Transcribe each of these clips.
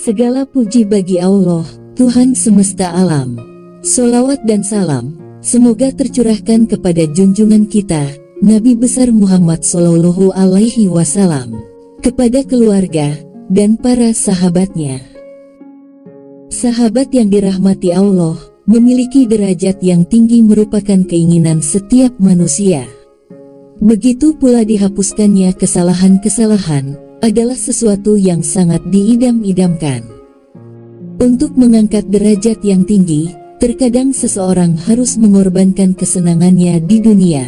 Segala puji bagi Allah, Tuhan semesta alam. Sholawat dan salam, semoga tercurahkan kepada junjungan kita, Nabi besar Muhammad Sallallahu Alaihi Wasallam, kepada keluarga, dan para sahabatnya. Sahabat yang dirahmati Allah, memiliki derajat yang tinggi merupakan keinginan setiap manusia. Begitu pula dihapuskannya kesalahan-kesalahan, adalah sesuatu yang sangat diidam-idamkan. Untuk mengangkat derajat yang tinggi, terkadang seseorang harus mengorbankan kesenangannya di dunia.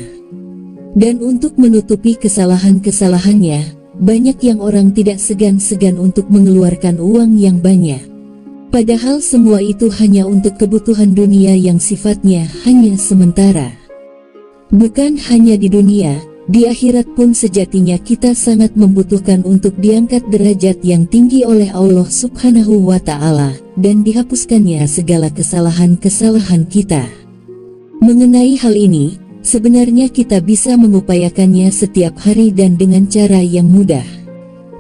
Dan untuk menutupi kesalahan-kesalahannya, banyak yang orang tidak segan-segan untuk mengeluarkan uang yang banyak. Padahal semua itu hanya untuk kebutuhan dunia yang sifatnya hanya sementara. Bukan hanya di dunia, di akhirat pun sejatinya kita sangat membutuhkan untuk diangkat derajat yang tinggi oleh Allah Subhanahu wa Ta'ala, dan dihapuskannya segala kesalahan-kesalahan kita. Mengenai hal ini, sebenarnya kita bisa mengupayakannya setiap hari dan dengan cara yang mudah.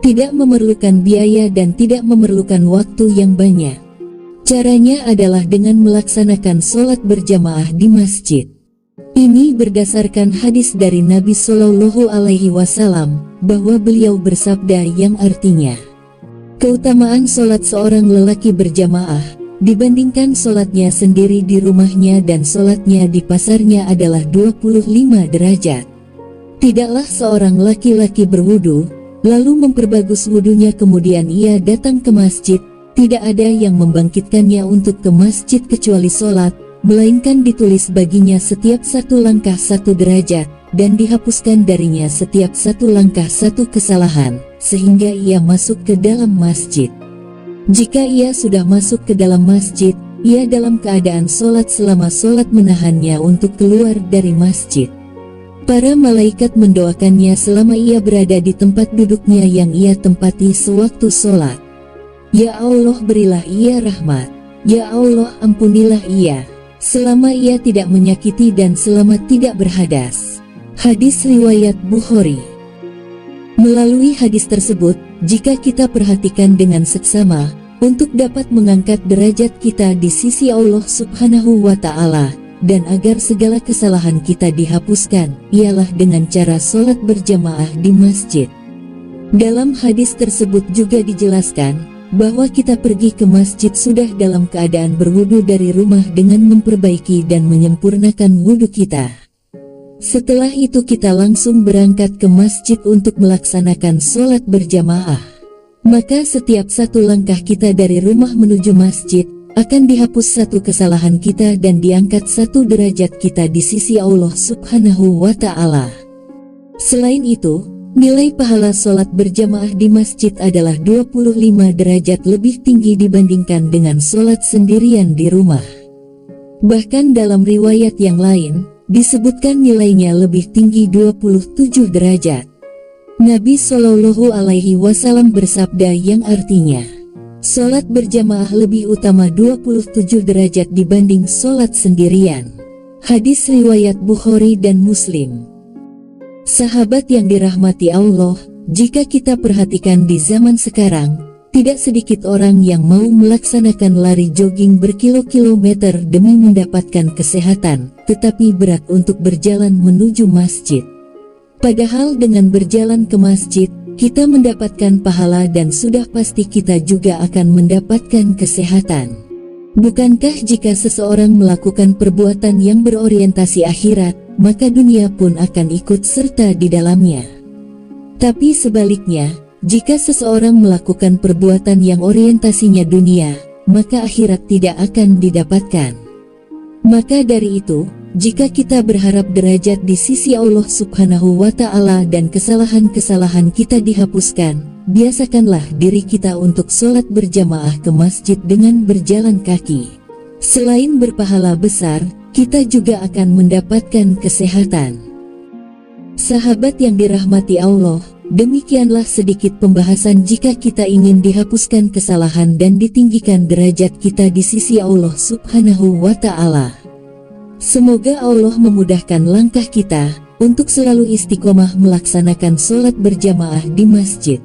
Tidak memerlukan biaya dan tidak memerlukan waktu yang banyak. Caranya adalah dengan melaksanakan sholat berjamaah di masjid. Ini berdasarkan hadis dari Nabi Sallallahu Alaihi Wasallam, bahwa beliau bersabda yang artinya, keutamaan sholat seorang lelaki berjamaah, dibandingkan sholatnya sendiri di rumahnya dan sholatnya di pasarnya adalah 25 derajat. Tidaklah seorang laki-laki berwudu, lalu memperbagus wudunya kemudian ia datang ke masjid, tidak ada yang membangkitkannya untuk ke masjid kecuali sholat, melainkan ditulis baginya setiap satu langkah 1 derajat, dan dihapuskan darinya setiap satu langkah 1 kesalahan, sehingga ia masuk ke dalam masjid. Jika ia sudah masuk ke dalam masjid, ia dalam keadaan sholat selama sholat menahannya untuk keluar dari masjid. Para malaikat mendoakannya selama ia berada di tempat duduknya yang ia tempati sewaktu sholat. Ya Allah berilah ia rahmat, ya Allah ampunilah ia, selama ia tidak menyakiti dan selama tidak berhadas. Hadis riwayat Bukhari. Melalui hadis tersebut, jika kita perhatikan dengan seksama, untuk dapat mengangkat derajat kita di sisi Allah Subhanahu wa Ta'ala, dan agar segala kesalahan kita dihapuskan, ialah dengan cara sholat berjamaah di masjid. Dalam hadis tersebut juga dijelaskan, bahwa kita pergi ke masjid sudah dalam keadaan berwudu dari rumah dengan memperbaiki dan menyempurnakan wudu kita. Setelah itu kita langsung berangkat ke masjid untuk melaksanakan sholat berjamaah. Maka setiap satu langkah kita dari rumah menuju masjid, akan dihapus 1 kesalahan kita dan diangkat 1 derajat kita di sisi Allah Subhanahu wa Ta'ala. Selain itu, nilai pahala sholat berjamaah di masjid adalah 25 derajat lebih tinggi dibandingkan dengan sholat sendirian di rumah. Bahkan dalam riwayat yang lain, disebutkan nilainya lebih tinggi 27 derajat. Nabi Sallallahu Alaihi Wasallam bersabda yang artinya, sholat berjamaah lebih utama 27 derajat dibanding sholat sendirian. Hadis riwayat Bukhari dan Muslim. Sahabat yang dirahmati Allah, jika kita perhatikan di zaman sekarang, tidak sedikit orang yang mau melaksanakan lari jogging berkilo-kilometer demi mendapatkan kesehatan, tetapi berat untuk berjalan menuju masjid. Padahal dengan berjalan ke masjid, kita mendapatkan pahala dan sudah pasti kita juga akan mendapatkan kesehatan. Bukankah jika seseorang melakukan perbuatan yang berorientasi akhirat, maka dunia pun akan ikut serta di dalamnya? Tapi sebaliknya, jika seseorang melakukan perbuatan yang orientasinya dunia, maka akhirat tidak akan didapatkan. Maka dari itu, jika kita berharap derajat di sisi Allah Subhanahu wa Ta'ala dan kesalahan-kesalahan kita dihapuskan, biasakanlah diri kita untuk sholat berjamaah ke masjid dengan berjalan kaki. Selain berpahala besar, kita juga akan mendapatkan kesehatan. Sahabat yang dirahmati Allah, demikianlah sedikit pembahasan jika kita ingin dihapuskan kesalahan dan ditinggikan derajat kita di sisi Allah Subhanahu wa Ta'ala. Semoga Allah memudahkan langkah kita untuk selalu istiqomah melaksanakan sholat berjamaah di masjid.